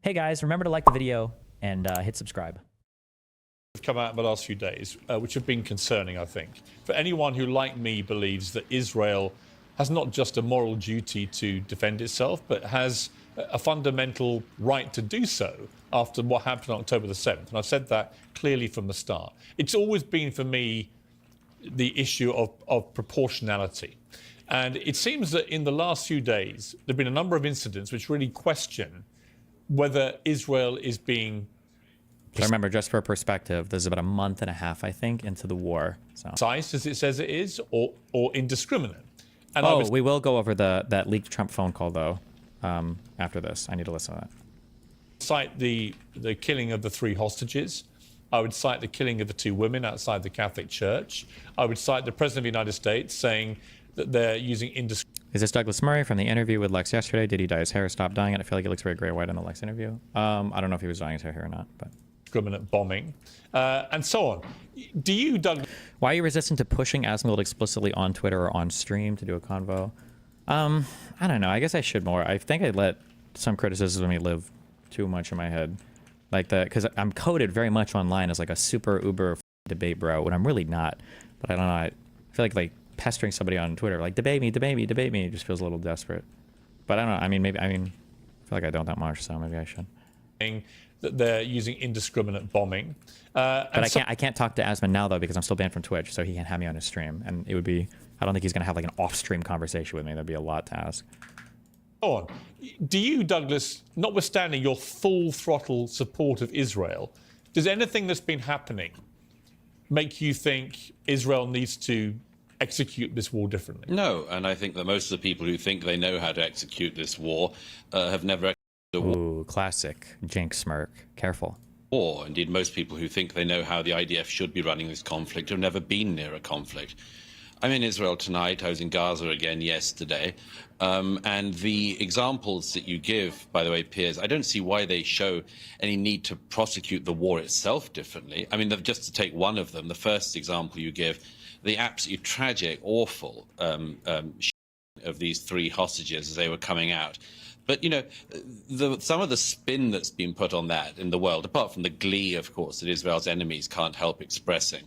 Hey guys, remember to like the video and hit subscribe. Have come out in the last few days, which have been concerning, I think. For anyone who, like me, believes that Israel has not just a moral duty to defend itself, but has a fundamental right to do so after what happened on October the 7th. And I've said that clearly from the start. It's always been, for me, the issue of proportionality. And it seems that in the last few days, there have been a number of incidents which really question whether Israel is being... So remember, just for perspective, this is about a month and a half, I think, into the war. So. Precise as it says it is, or indiscriminate. And we will go over that leaked Trump phone call, though, after this. I need to listen to that. Cite the killing of the 3 hostages. I would cite the killing of the 2 women outside the Catholic Church. I would cite the President of the United States saying that they're using indiscriminate... Is this Douglas Murray from the interview with Lex yesterday? Did he dye his hair? Stop dyeing it? I feel like he looks very gray white in the Lex interview. I don't know if he was dyeing his hair here or not, but... Indiscriminate bombing, and so on. Do you, Doug? Why are you resistant to pushing Asmongold explicitly on Twitter or on stream to do a convo? I don't know. I guess I should more. I think I let some criticism of me live too much in my head, like that, because I'm coded very much online as like a super uber debate bro, when I'm really not. But I don't know. I feel like pestering somebody on Twitter, like debate me, it just feels a little desperate. But I don't know. I mean, I feel like I don't that much, so maybe I should. That they're using indiscriminate bombing. But I can't talk to Asman now, though, because I'm still banned from Twitch, so he can't have me on his stream. And it would be, I don't think he's going to have like an off-stream conversation with me. That'd be a lot to ask. Go on. Do you, Douglas, notwithstanding your full throttle support of Israel, does anything that's been happening make you think Israel needs to execute this war differently? No, and I think that most of the people who think they know how to execute this war have never executed a war. Ooh, classic Jinx smirk. Careful. Or indeed, most people who think they know how the IDF should be running this conflict have never been near a conflict. I'm in Israel tonight. I was in Gaza again yesterday. And the examples that you give, by the way, Piers, I don't see why they show any need to prosecute the war itself differently. I mean, just to take one of them, the first example you give, the absolutely tragic, awful of these 3 hostages as they were coming out. But, you know, some of the spin that's been put on that in the world, apart from the glee, of course, that Israel's enemies can't help expressing,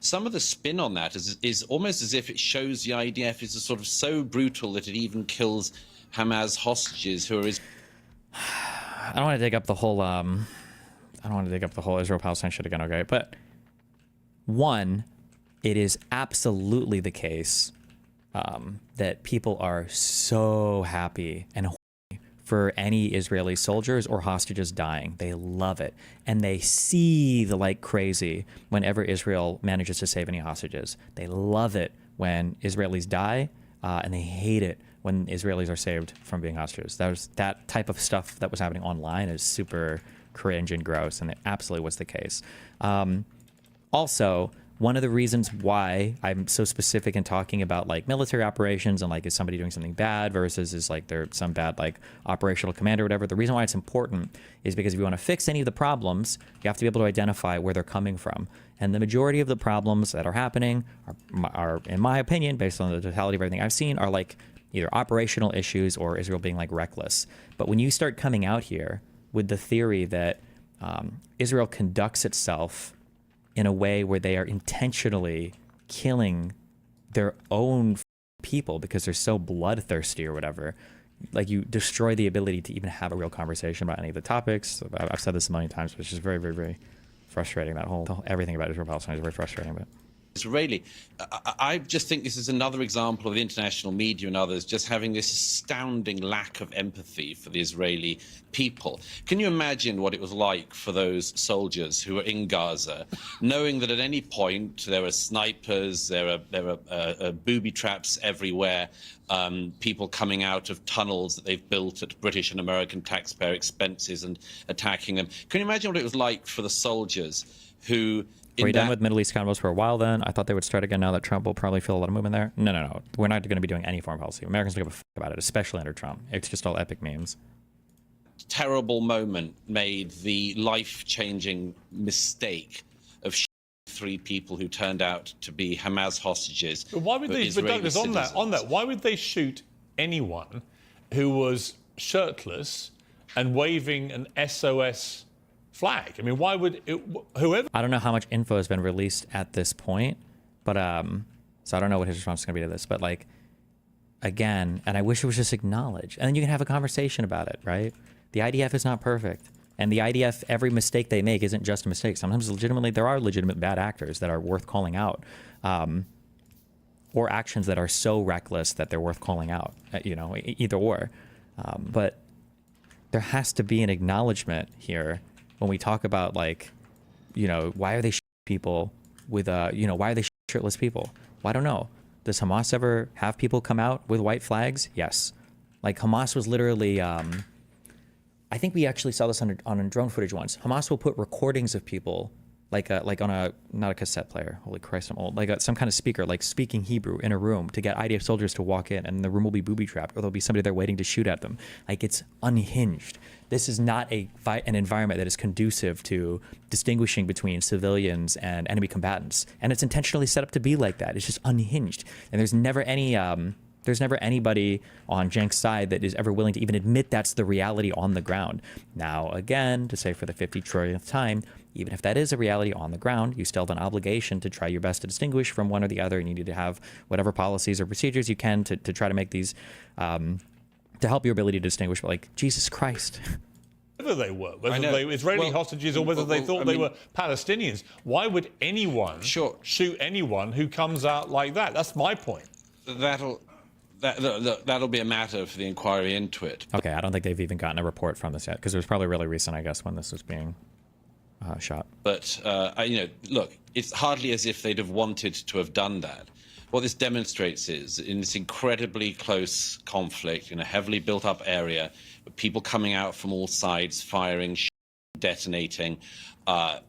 some of the spin on that is almost as if it shows the IDF is sort of so brutal that it even kills Hamas hostages who are... I don't want to dig up the whole, Israel-Palestine shit again, okay? But, one, it is absolutely the case that people are so happy and for any Israeli soldiers or hostages dying. They love it. And they see the like crazy whenever Israel manages to save any hostages. They love it when Israelis die, and they hate it when Israelis are saved from being hostages. That type of stuff that was happening online is super cringe and gross, and it absolutely was the case. Also, one of the reasons why I'm so specific in talking about like military operations and like is somebody doing something bad versus is like there some bad like operational command or whatever, the reason why it's important is because if you want to fix any of the problems, you have to be able to identify where they're coming from. And the majority of the problems that are happening are in my opinion, based on the totality of everything I've seen, are like either operational issues or Israel being like reckless. But when you start coming out here with the theory that Israel conducts itself in a way where they are intentionally killing their own people because they're so bloodthirsty or whatever, like you destroy the ability to even have a real conversation about any of the topics. I've said this a million times, but it's just very, very, very frustrating. Everything about Israel-Palestine is very frustrating. But Israeli. I just think this is another example of the international media and others just having this astounding lack of empathy for the Israeli people. Can you imagine what it was like for those soldiers who were in Gaza, knowing that at any point there are snipers, there are booby traps everywhere, people coming out of tunnels that they've built at British and American taxpayer expenses and attacking them? Can you imagine what it was like for the soldiers who... Were you done with Middle East convos for a while then? I thought they would start again now that Trump will probably feel a lot of movement there. No. We're not going to be doing any foreign policy. Americans don't give a fuck about it, especially under Trump. It's just all epic memes. Terrible moment made the life-changing mistake of 3 people who turned out to be Hamas hostages. But why would they, but Douglas, on that, why would they shoot anyone who was shirtless and waving an SOS flag. I mean, why would whoever? I don't know how much info has been released at this point, but so I don't know what his response is going to be to this. But like, again, and I wish it was just acknowledged, and then you can have a conversation about it, right? The IDF is not perfect, and the IDF, every mistake they make isn't just a mistake. Sometimes legitimately, there are legitimate bad actors that are worth calling out, or actions that are so reckless that they're worth calling out. You know, either or. But there has to be an acknowledgement here when we talk about, like, you know, why are they people with you know, why are they shirtless people? Well, I don't know. Does Hamas ever have people come out with white flags? Yes. Like, Hamas was literally, I think we actually saw this on drone footage once. Hamas will put recordings of people, like on a, not a cassette player, holy Christ, I'm old, like some kind of speaker, like speaking Hebrew in a room to get IDF soldiers to walk in, and the room will be booby-trapped, or there'll be somebody there waiting to shoot at them. Like, it's unhinged. This is not an environment that is conducive to distinguishing between civilians and enemy combatants. And it's intentionally set up to be like that. It's just unhinged. And there's never anybody on Cenk's side that is ever willing to even admit that's the reality on the ground. Now, again, to say for the 50 trillionth time, even if that is a reality on the ground, you still have an obligation to try your best to distinguish from one or the other. And you need to have whatever policies or procedures you can to try to make these, to help your ability to distinguish. But, like, Jesus Christ. Whether they were, whether they were Israeli hostages or whether they thought they were Palestinians, why would anyone shoot anyone who comes out like that? That's my point. That'll be a matter for the inquiry into it. Okay, I don't think they've even gotten a report from this yet, because it was probably really recent, I guess, when this was being shot. But, you know, look, it's hardly as if they'd have wanted to have done that. What this demonstrates is, in this incredibly close conflict, in a heavily built-up area, with people coming out from all sides, firing, detonating,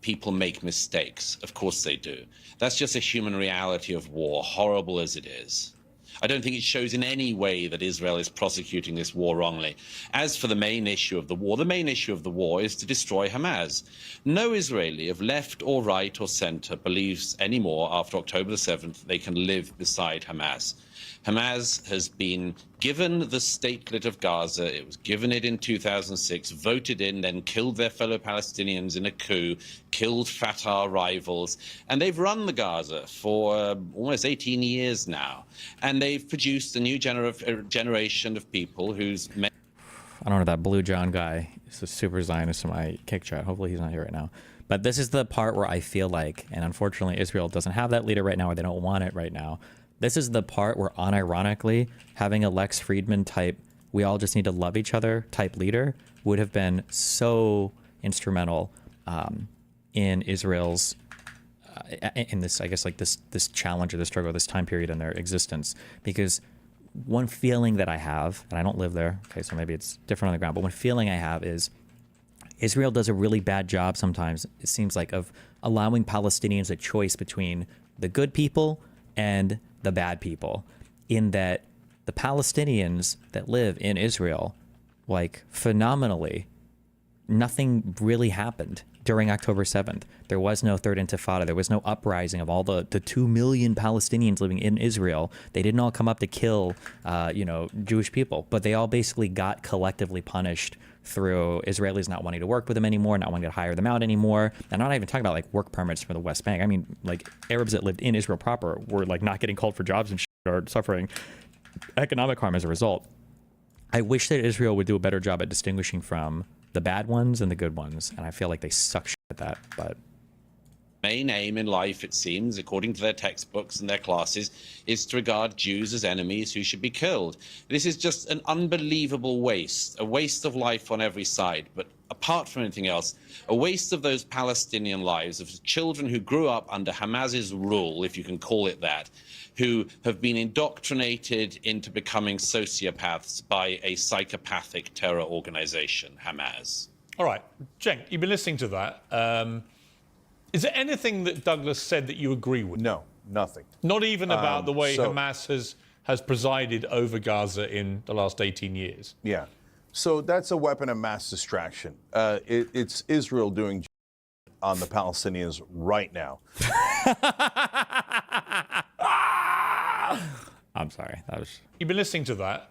people make mistakes. Of course they do. That's just a human reality of war, horrible as it is. I don't think it shows in any way that Israel is prosecuting this war wrongly. As for the main issue of the war is to destroy Hamas. No Israeli of left or right or center believes anymore after October the 7th they can live beside Hamas. Hamas has been given the statelet of Gaza. It was given it in 2006, voted in, then killed their fellow Palestinians in a coup, killed Fatah rivals. And they've run the Gaza for almost 18 years now. And they've produced a new generation of people whose... I don't know, that Blue John guy is a super Zionist in my kick chat. Hopefully he's not here right now. But this is the part where I feel like, and unfortunately Israel doesn't have that leader right now, or they don't want it right now. This is the part where, unironically, having a Lex Friedman type, we all just need to love each other type leader would have been so instrumental in Israel's, in this, I guess, like this challenge or this struggle, this time period in their existence. Because one feeling that I have, and I don't live there, okay, so maybe it's different on the ground, but one feeling I have is Israel does a really bad job sometimes, it seems like, of allowing Palestinians a choice between the good people and the bad people, in that the Palestinians that live in Israel, like, phenomenally, nothing really happened during October 7th. There was no third intifada. There was no uprising of all the 2 million Palestinians living in Israel. They didn't all come up to kill, you know, Jewish people, but they all basically got collectively punished through Israelis not wanting to work with them anymore, not wanting to hire them out anymore. And I'm not even talking about, like, work permits for the West Bank. I mean, like, Arabs that lived in Israel proper were, like, not getting called for jobs and shit, or suffering economic harm as a result. I wish that Israel would do a better job at distinguishing from the bad ones and the good ones, and I feel like they suck shit at that. But main aim in life, it seems, according to their textbooks and their classes, is to regard Jews as enemies who should be killed. This is just an unbelievable waste, a waste of life on every side. But apart from anything else, a waste of those Palestinian lives, of children who grew up under Hamas's rule, if you can call it that, who have been indoctrinated into becoming sociopaths by a psychopathic terror organization, Hamas. All right, Cenk, you've been listening to that. Is there anything that Douglas said that you agree with? No, nothing. Not even about the way Hamas has presided over Gaza in the last 18 years? Yeah. So that's a weapon of mass distraction. It's Israel doing on the Palestinians right now. I'm sorry. That was... You've been listening to that.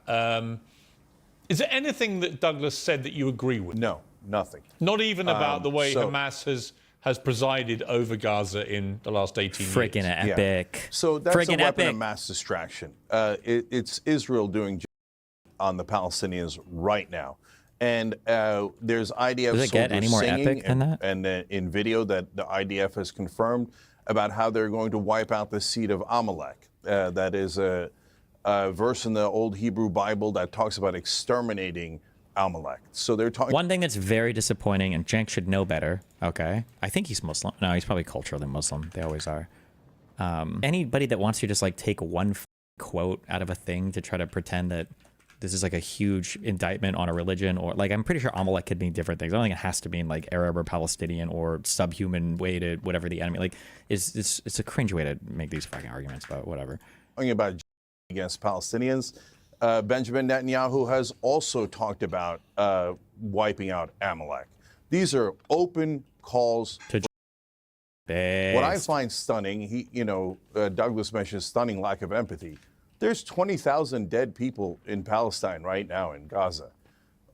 Is there anything that Douglas said that you agree with? No, nothing. Not even about the way so- Hamas has presided over Gaza in the last 18 years. Freaking epic. So that's Freaking a weapon epic. of mass distraction. It's Israel doing on the Palestinians right now. And there's IDF Does it get soldiers any more singing epic than that? And in video that the IDF has confirmed about how they're going to wipe out the seed of Amalek. That is a verse in the old Hebrew Bible that talks about exterminating Amalek. So they're talking. One thing that's very disappointing, and Cenk should know better, okay? I think he's Muslim. No, he's probably culturally Muslim. They always are. Anybody that wants to just like take one quote out of a thing to try to pretend that this is like a huge indictment on a religion, or like, I'm pretty sure Amalek could mean different things. I don't think it has to mean like Arab or Palestinian or subhuman way to whatever the enemy, like it's a cringe way to make these fucking arguments, but whatever. Talking about against Palestinians, Benjamin Netanyahu has also talked about wiping out Amalek. These are open calls. To What I find stunning, Douglas mentioned stunning lack of empathy. There's 20,000 dead people in Palestine right now in Gaza.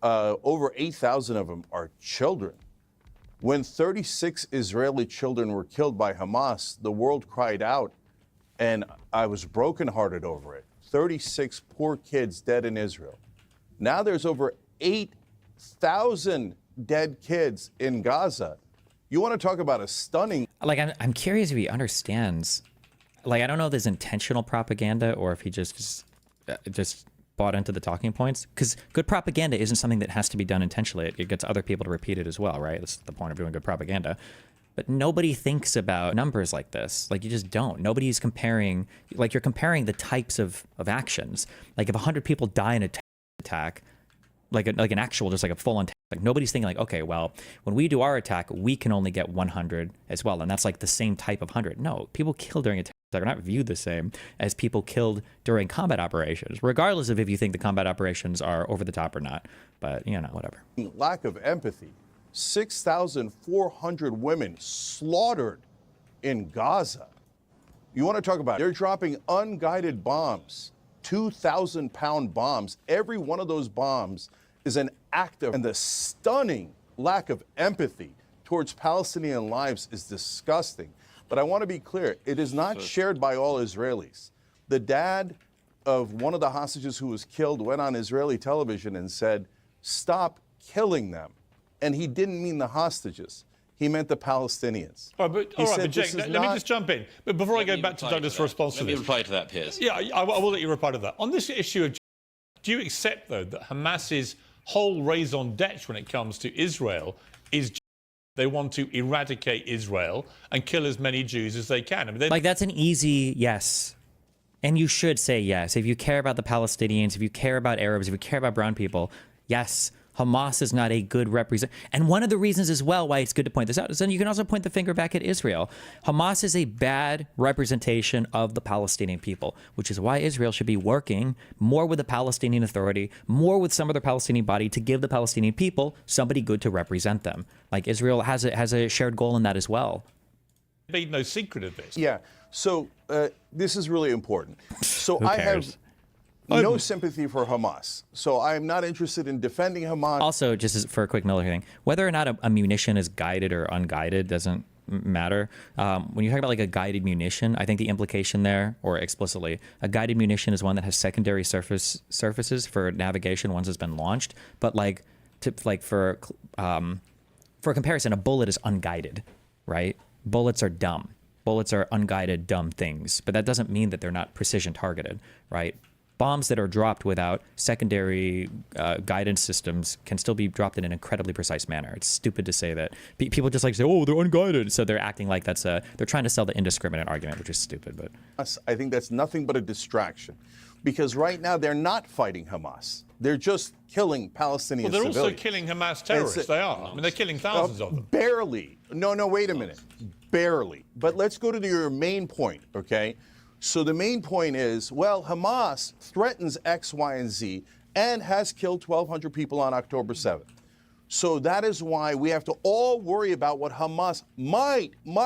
Over 8,000 of them are children. When 36 Israeli children were killed by Hamas, the world cried out, and I was brokenhearted over it. 36 poor kids dead in Israel. Now there's over 8,000 dead kids in Gaza. You want to talk about a stunning... Like, I'm curious if he understands. Like, I don't know if there's intentional propaganda or if he just bought into the talking points. Because good propaganda isn't something that has to be done intentionally. It gets other people to repeat it as well, right? That's the point of doing good propaganda. But nobody thinks about numbers like this. Like, you just don't. Nobody's comparing. Like, you're comparing the types of actions. Like, if 100 people die in an attack, like an actual, just like a full-on attack, like, nobody's thinking like, okay, well, when we do our attack, we can only get 100 as well. And that's like the same type of 100. No, people killed during attacks are not viewed the same as people killed during combat operations, regardless of if you think the combat operations are over the top or not. But, whatever. Lack of empathy. 6,400 women slaughtered in Gaza. You want to talk about, they're dropping unguided bombs, 2,000-pound bombs. Every one of those bombs is an act of, and the stunning lack of empathy towards Palestinian lives is disgusting. But I want to be clear, it is not shared by all Israelis. The dad of one of the hostages who was killed went on Israeli television and said, stop killing them. And he didn't mean the hostages. He meant the Palestinians. All right, but Jake, let me just jump in. But before I go back to Douglas for a response to this. Let me reply to that, Piers. Yeah, I will let you reply to that. On this issue of, do you accept, though, that Hamas's whole raison d'etre when it comes to Israel is they want to eradicate Israel and kill as many Jews as they can? I mean, like, that's an easy yes. And you should say yes. If you care about the Palestinians, if you care about Arabs, if you care about brown people, yes. Hamas is not a good represent. And one of the reasons as well why it's good to point this out is then you can also point the finger back at Israel. Hamas is a bad representation of the Palestinian people, which is why Israel should be working more with the Palestinian Authority, more with some other Palestinian body to give the Palestinian people somebody good to represent them. Like, Israel has a shared goal in that as well. Made no secret of this. Yeah. So this is really important. So Who I cares? have no sympathy for Hamas. So I'm not interested in defending Hamas. Also, just as for a quick military thing, whether or not a munition is guided or unguided doesn't matter. When you talk about like a guided munition, I think the implication there, or explicitly, a guided munition is one that has secondary surfaces for navigation once it's been launched. But for comparison, a bullet is unguided, right? Bullets are dumb. Bullets are unguided, dumb things. But that doesn't mean that they're not precision targeted, right? Bombs that are dropped without secondary guidance systems can still be dropped in an incredibly precise manner. It's stupid to say that. People just like say, oh, they're unguided. So they're acting like they're trying to sell the indiscriminate argument, which is stupid. But I think that's nothing but a distraction. Because right now they're not fighting Hamas. They're just killing Palestinian Well, they're civilians. also killing Hamas terrorists. They are. I mean, they're killing thousands of them. Barely. No, wait a minute. Barely. But let's go to your main point, okay? So the main point is, well, Hamas threatens X, Y, and Z and has killed 1,200 people on October 7th. So that is why we have to all worry about what Hamas might do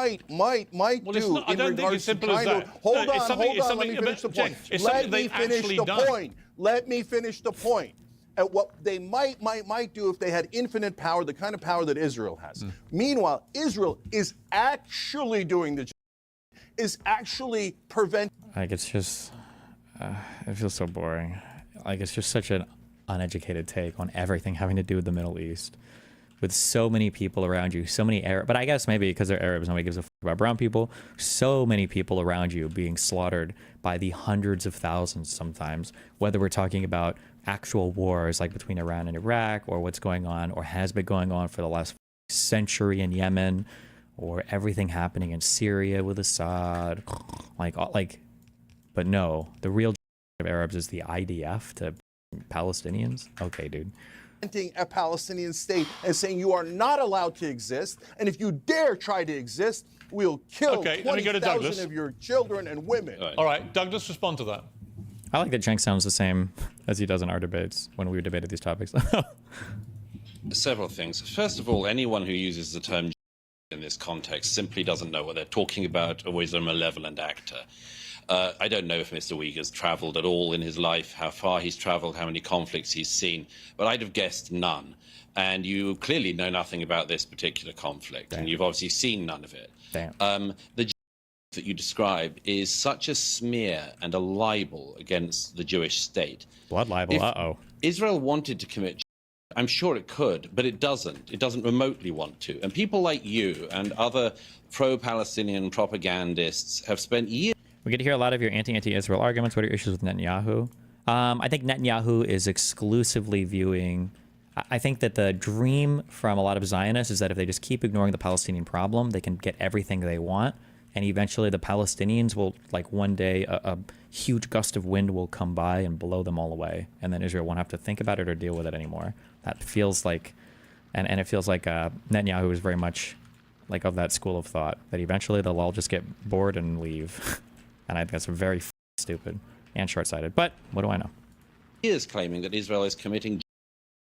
I don't think it's simple as that. Hold on, let me finish the point. Let me finish the point. Let me finish the point. at what they might do if they had infinite power, the kind of power that Israel has. Meanwhile, Israel is actually doing is actually preventing. Like, it's just, it feels so boring. Like, it's just such an uneducated take on everything having to do with the Middle East. With so many people around you, so many Arab, but I guess maybe because they're Arabs, nobody gives a fuck about brown people. So many people around you being slaughtered by the hundreds of thousands sometimes, whether we're talking about actual wars like between Iran and Iraq, or what's going on or has been going on for the last century in Yemen, or everything happening in Syria with Assad. But no, the real of Arabs is the IDF to Palestinians. Okay, dude. A Palestinian state and saying you are not allowed to exist, and if you dare try to exist, we'll kill 20,000 of your children and women. All right, Douglas, respond to that. I like that Cenk sounds the same as he does in our debates when we debated these topics. Several things. First of all, anyone who uses the term in this context simply doesn't know what they're talking about, or is a malevolent actor. I don't know if Mr. Uyghur's traveled at all in his life, how far he's traveled, how many conflicts he's seen, but I'd have guessed none. And you clearly know nothing about this particular conflict, and you've obviously seen none of it. The that you describe is such a smear and a libel against the Jewish state. Blood libel, If Israel wanted to commit, I'm sure it could, but it doesn't. It doesn't remotely want to. And people like you and other pro-Palestinian propagandists have spent years. We get to hear a lot of your anti-Israel arguments. What are your issues with Netanyahu? I think Netanyahu is exclusively viewing... I think that the dream from a lot of Zionists is that if they just keep ignoring the Palestinian problem, they can get everything they want. And eventually the Palestinians will, like one day, a huge gust of wind will come by and blow them all away. And then Israel won't have to think about it or deal with it anymore. That feels like... And it feels like Netanyahu is very much like of that school of thought, that eventually they'll all just get bored and leave. And I think that's very stupid and short-sighted. But what do I know? He is claiming that Israel is committing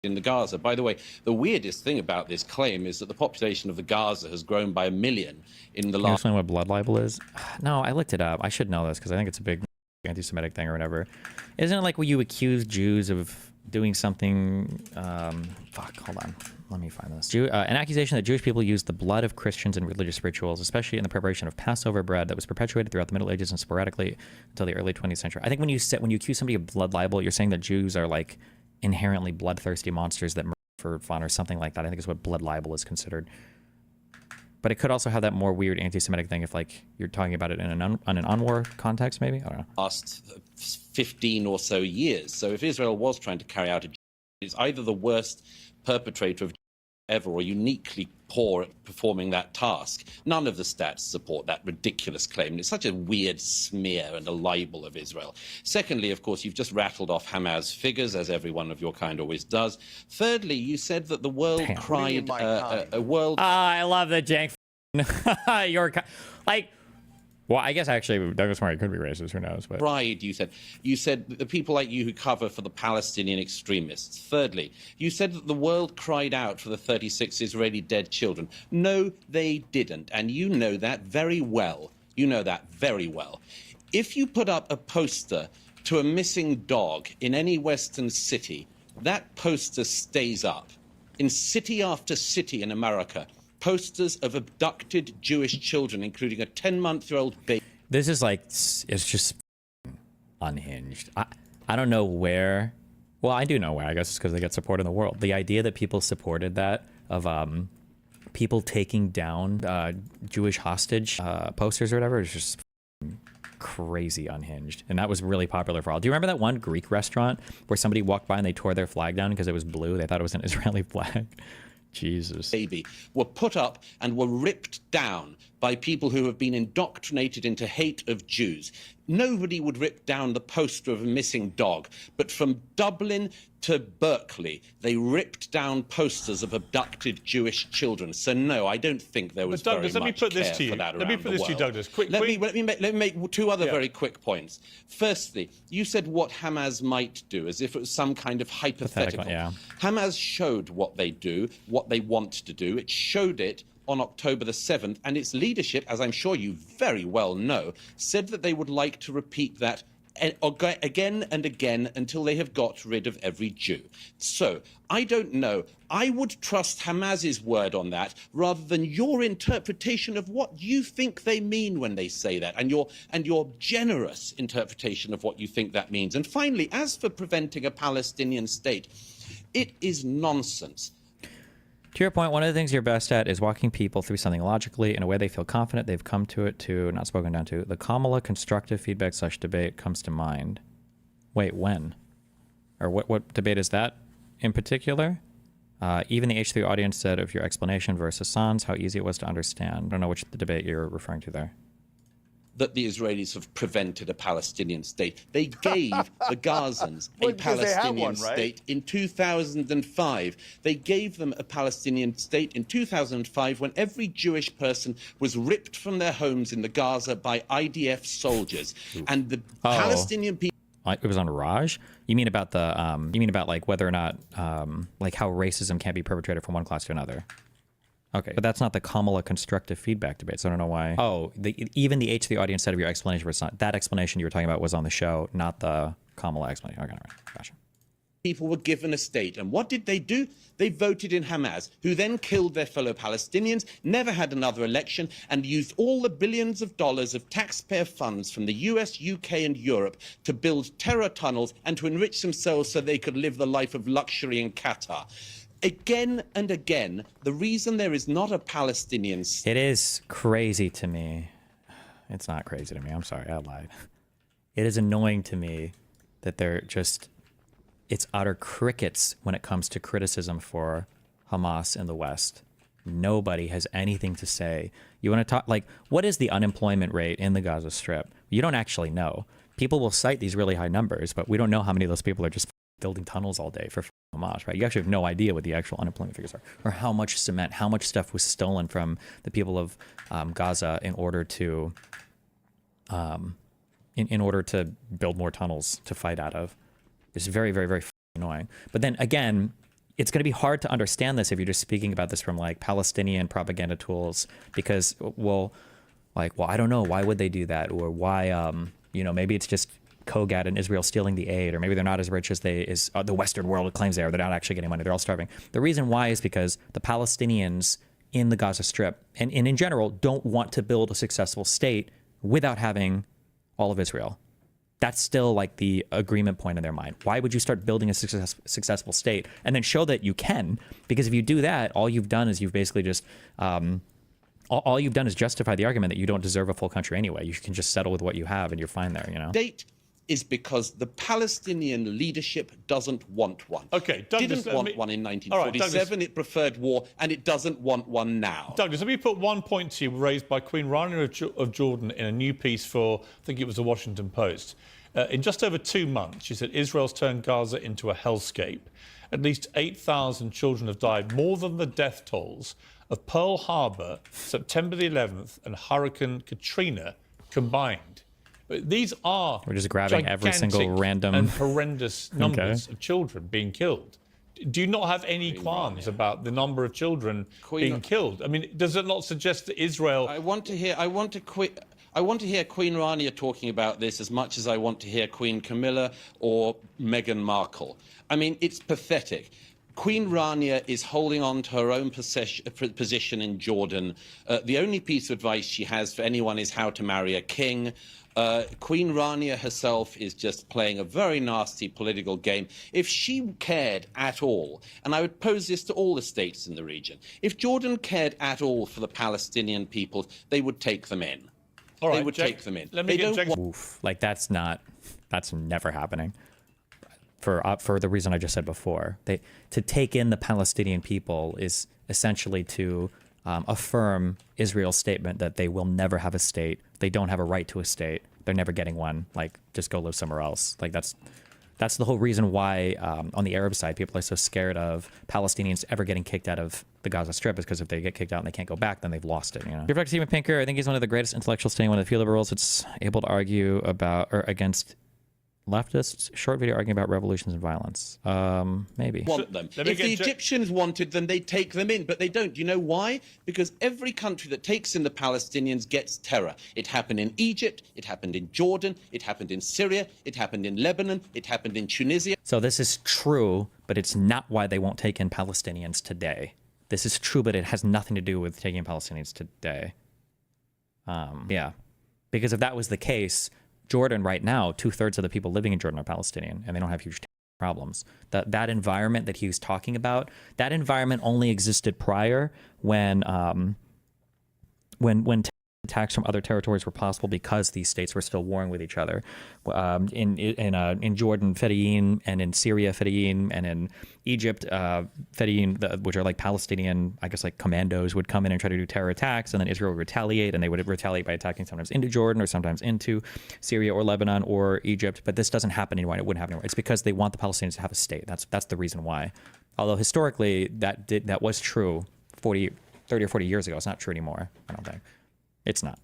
in the Gaza. By the way, the weirdest thing about this claim is that the population of the Gaza has grown by 1 million in the last... Can you explain what blood libel is? No, I looked it up. I should know this because I think it's a big anti-Semitic thing or whatever. Isn't it like when you accuse Jews of doing something... hold on. Let me find this. An accusation that Jewish people used the blood of Christians in religious rituals, especially in the preparation of Passover bread that was perpetuated throughout the Middle Ages and sporadically until the early 20th century. I think when you accuse somebody of blood libel, you're saying that Jews are like inherently bloodthirsty monsters that murder for fun or something like that. I think is what blood libel is considered. But it could also have that more weird anti-Semitic thing if, like, you're talking about it in an unwar context, maybe? I don't know. Last 15 or so years. So if Israel was trying to carry out it's either the worst perpetrator of ever or uniquely poor at performing that task. None of the stats support that ridiculous claim. It's such a weird smear and a libel of Israel. Secondly, of course, you've just rattled off Hamas figures, as everyone of your kind always does. Thirdly, you said that the world cried a world... I love the jank. Well, I guess actually Douglas Murray could be racist. Who knows? But pride, you said. You said that the people like you who cover for the Palestinian extremists. Thirdly, you said that the world cried out for the 36 Israeli dead children. No, they didn't, and you know that very well. You know that very well. If you put up a poster to a missing dog in any Western city, that poster stays up. In city after city in America, posters of abducted Jewish children, including a 10-month-old baby. This is like, it's just unhinged. I don't know where. Well, I do know where. I guess it's because they get support in the world. The idea that people supported that of people taking down Jewish hostage posters or whatever is just crazy unhinged. And that was really popular for all. Do you remember that one Greek restaurant where somebody walked by and they tore their flag down because it was blue? They thought it was an Israeli flag. Jesus. Baby were put up and were ripped down by people who have been indoctrinated into hate of Jews. Nobody would rip down the poster of a missing dog, but from Dublin to Berkeley, they ripped down posters of abducted Jewish children. So no, I don't think there was Douglas, very much care for that around the world. Let me put this to you, Douglas. Let me make two other very quick points. Firstly, you said what Hamas might do, as if it was some kind of hypothetical. Yeah. Hamas showed what they do, what they want to do. It showed it on October the 7th, and its leadership, as I'm sure you very well know, said that they would like to repeat that again and again until they have got rid of every Jew. So I don't know. I would trust Hamas's word on that rather than your interpretation of what you think they mean when they say that, and your generous interpretation of what you think that means. And finally, as for preventing a Palestinian state, it is nonsense. To your point, one of the things you're best at is walking people through something logically in a way they feel confident they've come to it to, not spoken down to. The Kamala constructive feedback / debate comes to mind. Wait, when? Or what debate is that in particular? Even the H3 audience said of your explanation versus Sans, how easy it was to understand. I don't know which debate you're referring to there. That the Israelis have prevented a Palestinian state. They gave the Gazans a Palestinian state in 2005. They gave them a Palestinian state in 2005 when every Jewish person was ripped from their homes in the Gaza by IDF soldiers. And the Palestinian people... It was on Raj? You mean about the like whether or not like how racism can't be perpetrated from one class to another? Okay, but that's not the Kamala constructive feedback debate, so I don't know why. Oh, even the H3 audience said of your explanation was not that explanation you were talking about was on the show, not the Kamala explanation. Okay, all right, gotcha. People were given a state, and what did they do? They voted in Hamas, who then killed their fellow Palestinians, never had another election, and used all the billions of dollars of taxpayer funds from the US, UK, and Europe to build terror tunnels and to enrich themselves so they could live the life of luxury in Qatar. Again and again, the reason there is not a Palestinian state... It is crazy to me. It's not crazy to me. I'm sorry, I lied. It is annoying to me that they're just... It's utter crickets when it comes to criticism for Hamas in the West. Nobody has anything to say. You want to talk... Like, what is the unemployment rate in the Gaza Strip? You don't actually know. People will cite these really high numbers, but we don't know how many of those people are just building tunnels all day for Hamas, right? You actually have no idea what the actual unemployment figures are, or how much cement, how much stuff was stolen from the people of Gaza in order to, in order to build more tunnels to fight out of. It's very, very, very annoying. But then again, it's going to be hard to understand this if you're just speaking about this from like Palestinian propaganda tools, because, well, I don't know, why would they do that, or why, you know, maybe it's just Kogat and Israel stealing the aid, or maybe they're not as rich as the Western world claims they are. They're not actually getting money. They're all starving. The reason why is because the Palestinians in the Gaza Strip and in general don't want to build a successful state without having all of Israel. That's still like the agreement point in their mind. Why would you start building a successful state and then show that you can? Because if you do that, all you've done is you've basically just all you've done is justify the argument that you don't deserve a full country anyway. You can just settle with what you have and you're fine there, you know? State is because the Palestinian leadership doesn't want one. Okay, Douglas, didn't want one in 1947. Right, it preferred war, and it doesn't want one now. Douglas, let me put one point to you raised by Queen Rania of Jordan in a new piece for, I think it was the Washington Post. In just over 2 months, she said Israel's turned Gaza into a hellscape. At least 8,000 children have died, more than the death tolls of Pearl Harbor, September the 11th, and Hurricane Katrina combined. These are We're just grabbing every single random and horrendous numbers of children being killed. Do you not have any qualms about the number of children being killed? I mean, does it not suggest that Israel... I want to hear Queen Rania talking about this as much as I want to hear Queen Camilla or Meghan Markle. I mean, it's pathetic. Queen Rania is holding on to her own position in Jordan. The only piece of advice she has for anyone is how to marry a king. Queen Rania herself is just playing a very nasty political game. If she cared at all, and I would pose this to all the states in the region, if Jordan cared at all for the Palestinian people, they would take them in. All right, they would take them in. Let me get Oof, like that's never happening. For the reason I just said before, to take in the Palestinian people is essentially to affirm Israel's statement that they will never have a state. They don't have a right to a state. They're never getting one. Like, just go live somewhere else. Like, that's the whole reason why on the Arab side, people are so scared of Palestinians ever getting kicked out of the Gaza Strip, is because if they get kicked out and they can't go back, then they've lost it. You know. Reflect Steven Pinker. I think he's one of the greatest intellectuals today, one of the few liberals that's able to argue about or against Leftist short video arguing about revolutions and violence. Maybe. Want them. Let me If the Egyptians wanted them, they'd take them in, but they don't. You know why? Because every country that takes in the Palestinians gets terror. It happened in Egypt, it happened in Jordan, it happened in Syria, it happened in Lebanon, it happened in Tunisia. So this is true, but it's not why they won't take in Palestinians today. This is true, but it has nothing to do with taking Palestinians today. Yeah, because if that was the case, Jordan right now, 2/3 of the people living in Jordan are Palestinian, and they don't have huge problems. That environment that he was talking about, that environment only existed prior when attacks from other territories were possible because these states were still warring with each other. In Jordan, Fedayeen, and in Syria, Fedayeen, and in Egypt, Fedayeen, which are like Palestinian, I guess like commandos, would come in and try to do terror attacks, and then Israel would retaliate, and they would retaliate by attacking sometimes into Jordan or sometimes into Syria or Lebanon or Egypt. But this doesn't happen anymore. It wouldn't happen anymore. It's because they want the Palestinians to have a state. That's the reason why. Although historically that was true 30 or 40 years ago. It's not true anymore, I don't think. It's not.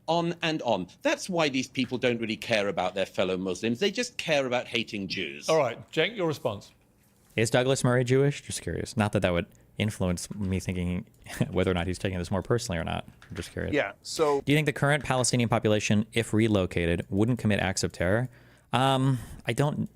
On and on. That's why these people don't really care about their fellow Muslims. They just care about hating Jews. All right, Cenk, your response. Is Douglas Murray Jewish? Just curious. Not that would influence me thinking whether or not he's taking this more personally or not. I'm just curious. Yeah, so... Do you think the current Palestinian population, if relocated, wouldn't commit acts of terror? I don't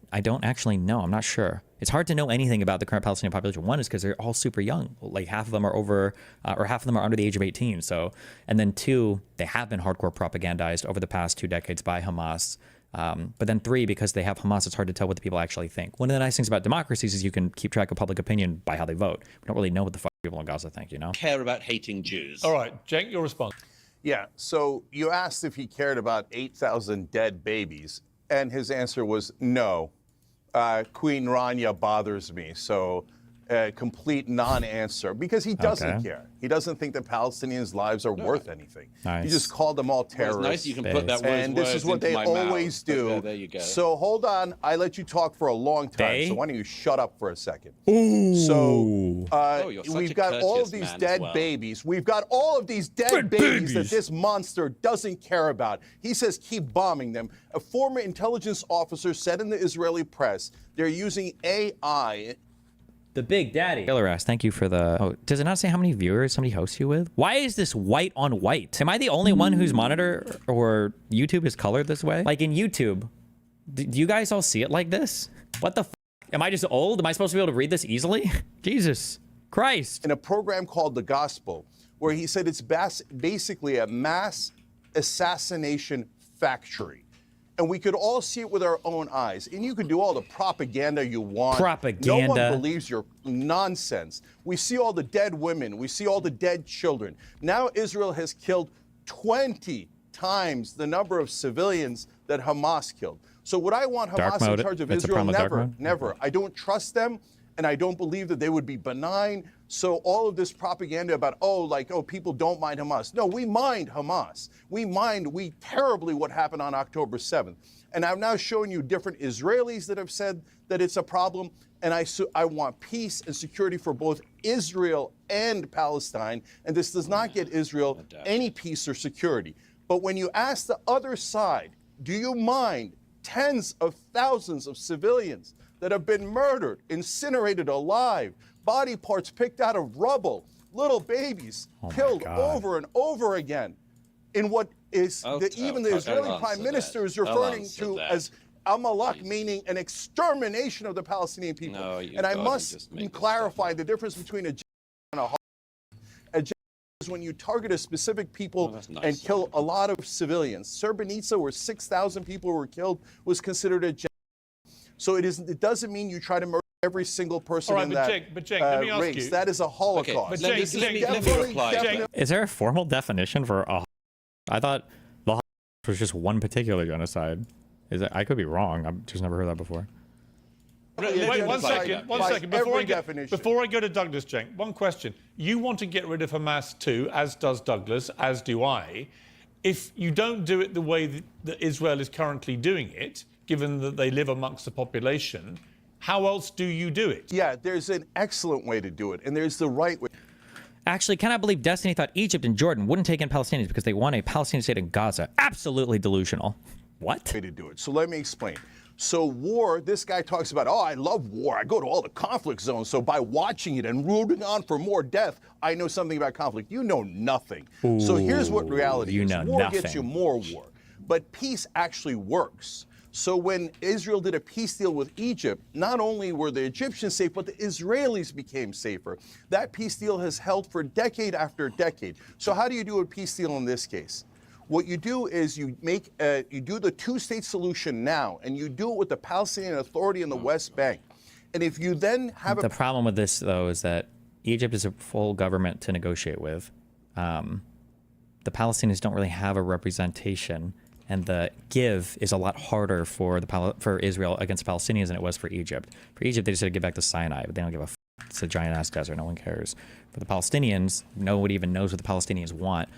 actually know. I'm not sure. It's hard to know anything about the current Palestinian population. One is because they're all super young. Like half of them are over, or half of them are under the age of 18. So, and then two, they have been hardcore propagandized over the past 2 decades by Hamas. But then three, because they have Hamas, it's hard to tell what the people actually think. One of the nice things about democracies is you can keep track of public opinion by how they vote. We don't really know what the fuck people in Gaza think, you know? Care about hating Jews. All right, Cenk, your response. Yeah, so you asked if he cared about 8,000 dead babies, and his answer was no. Queen Rania bothers me, so complete non-answer, because he doesn't care. He doesn't think that Palestinians' lives are worth anything. Nice. He just called them all terrorists. Well, it's nice you can put that and this is what they always do. There you go. So hold on, I let you talk for a long time, They? so why don't you shut up for a second? Ooh. So you're such we've a got all courteous of these man as dead well. babies. We've got all of these dead babies that this monster doesn't care about. He says keep bombing them. A former intelligence officer said in the Israeli press they're using AI. The Big Daddy. Taylor asked, thank you for the... Oh, does it not say how many viewers somebody hosts you with? Why is this white on white? Am I the only one whose monitor or YouTube is colored this way? Like in YouTube, do you guys all see it like this? What the f? Am I just old? Am I supposed to be able to read this easily? Jesus Christ. In a program called The Gospel, where he said it's basically a mass assassination factory. And we could all see it with our own eyes. And you can do all the propaganda you want. Propaganda. No one believes your nonsense. We see all the dead women. We see all the dead children. Now Israel has killed 20 times the number of civilians that Hamas killed. So would I want Hamas in charge of Israel? Never, never. I don't trust them, and I don't believe that they would be benign. So all of this propaganda about, people don't mind Hamas. No, we mind Hamas. We terribly what happened on October 7th. And I've now shown you different Israelis that have said that it's a problem. And I want peace and security for both Israel and Palestine. And this does not get Israel any peace or security. But when you ask the other side, do you mind tens of thousands of civilians that have been murdered, incinerated alive, body parts picked out of rubble, little babies killed over and over again, in what is even the Israeli Prime Minister is referring to as Amalek, meaning an extermination of the Palestinian people. And I must clarify the difference between a genocide and a Holocaust. A genocide is when you target a specific people and kill a lot of civilians. Srebrenica, where 6,000 people were killed, was considered a genocide. So it doesn't mean you try to murder every single person in that let me ask race. you. That is a Holocaust. Okay, Is there a formal definition for a... I thought the Holocaust was just one particular genocide. I could be wrong. I've just never heard that before. Wait, one second. Before I go to Douglas, Cenk, one question. You want to get rid of Hamas too, as does Douglas, as do I. If you don't do it the way that Israel is currently doing it, given that they live amongst the population, how else do you do it? Yeah, there's an excellent way to do it, and there's the right way. Actually, cannot believe Destiny thought Egypt and Jordan wouldn't take in Palestinians because they want a Palestinian state in Gaza. Absolutely delusional. What? Way to do it. So let me explain. So war, this guy talks about, oh, I love war. I go to all the conflict zones. So by watching it and rooting on for more death, I know something about conflict. You know nothing. So here's what reality is. War gets you more war, but peace actually works. So when Israel did a peace deal with Egypt, not only were the Egyptians safe, but the Israelis became safer. That peace deal has held for decade after decade. So how do you do a peace deal in this case? What you do is you do the two-state solution now, and you do it with the Palestinian Authority in the West Bank. And if you then have the problem with this, though, is that Egypt is a full government to negotiate with. The Palestinians don't really have a representation, and the give is a lot harder for Israel against the Palestinians than it was for Egypt. For Egypt, they just had to get back to Sinai, but they don't give a f. It's a giant-ass desert. No one cares. For the Palestinians, nobody even knows what the Palestinians want.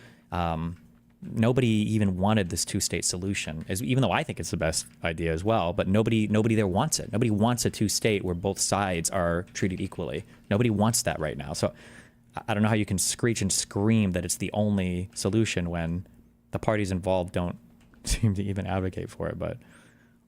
Nobody even wanted this two-state solution, even though I think it's the best idea as well. But nobody there wants it. Nobody wants a two-state where both sides are treated equally. Nobody wants that right now. So I don't know how you can screech and scream that it's the only solution when the parties involved don't seem to even advocate for it. But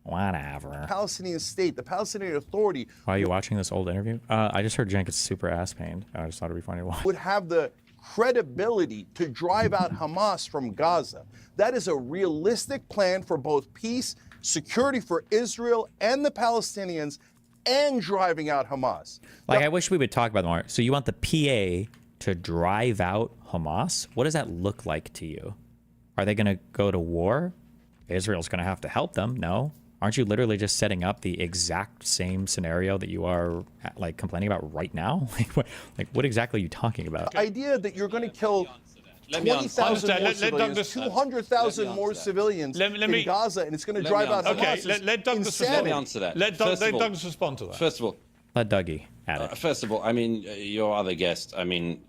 whatever. Palestinian state, the Palestinian Authority. Why are you watching this old interview? I just heard Jen gets super ass pained. I just thought it'd be funny to watch. Would have the credibility to drive out Hamas from Gaza. That is a realistic plan for both peace, security for Israel and the Palestinians, and driving out Hamas. Like, I wish we would talk about it more. So you want the PA to drive out Hamas? What does that look like to you? Are they going to go to war? Israel's going to have to help them. No. Aren't you literally just setting up the exact same scenario that you are like complaining about right now? What exactly are you talking about? The idea that you're going to kill 20,000 more civilians, 200,000 more civilians in Gaza, and it's going to drive out Hamas. Okay, let Douglas Let me answer that. Let Douglas respond to that. First of all, let Dougie at it. First of all, I mean, your other guest, I mean,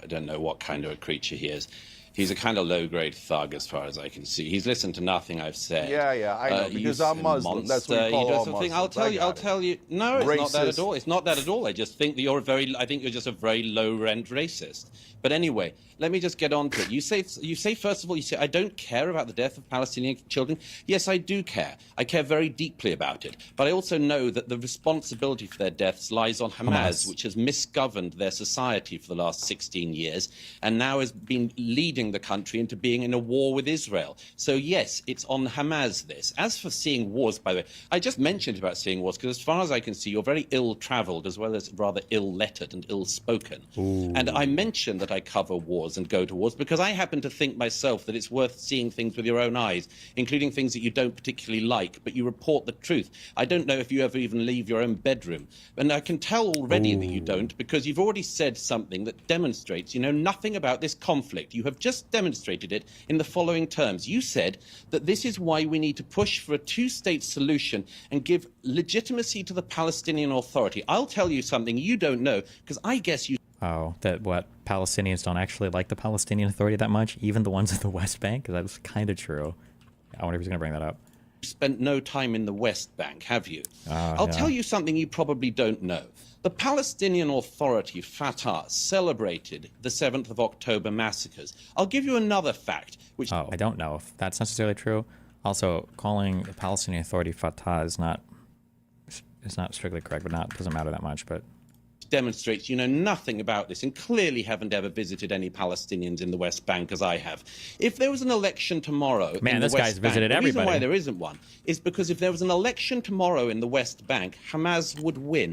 I don't know what kind of a creature he is. He's a kind of low-grade thug, as far as I can see. He's listened to nothing I've said. Yeah, I know, because I'm Muslim. That's what we call all Muslims. I'll tell you. No, it's not that at all. It's not that at all. I just think that I think you're just a very low-rent racist. But anyway, let me just get on to it. You say first of all, I don't care about the death of Palestinian children. Yes, I do care. I care very deeply about it. But I also know that the responsibility for their deaths lies on Hamas, which has misgoverned their society for the last 16 years and now has been leading the country into being in a war with Israel. So yes, it's on Hamas this. As for seeing wars, by the way, I just mentioned about seeing wars because as far as I can see, you're very ill-traveled as well as rather ill-lettered and ill-spoken. And I mentioned that I cover wars and go to wars because I happen to think myself that it's worth seeing things with your own eyes, including things that you don't particularly like, but you report the truth. I don't know if you ever even leave your own bedroom. And I can tell already that you don't because you've already said something that demonstrates you know nothing about this conflict. You have just demonstrated it in the following terms. You said that this is why we need to push for a two-state solution and give legitimacy to the Palestinian Authority. I'll tell you something you don't know because I guess you... Oh, that what? Palestinians don't actually like the Palestinian Authority that much? Even the ones at the West Bank? Because that's kind of true. I wonder if he's going to bring that up. Spent no time in the West Bank, have you? I'll tell you something you probably don't know. The Palestinian Authority, Fatah, celebrated the 7th of October massacres. I'll give you another fact, which... I don't know if that's necessarily true. Also, calling the Palestinian Authority Fatah is not strictly correct, but doesn't matter that much, but... demonstrates you know nothing about this and clearly haven't ever visited any Palestinians in the West Bank as I have. If there was an election tomorrow in this the guy's West Bank, visited everybody. The reason why there isn't one is because if there was an election tomorrow in the West Bank, Hamas would win.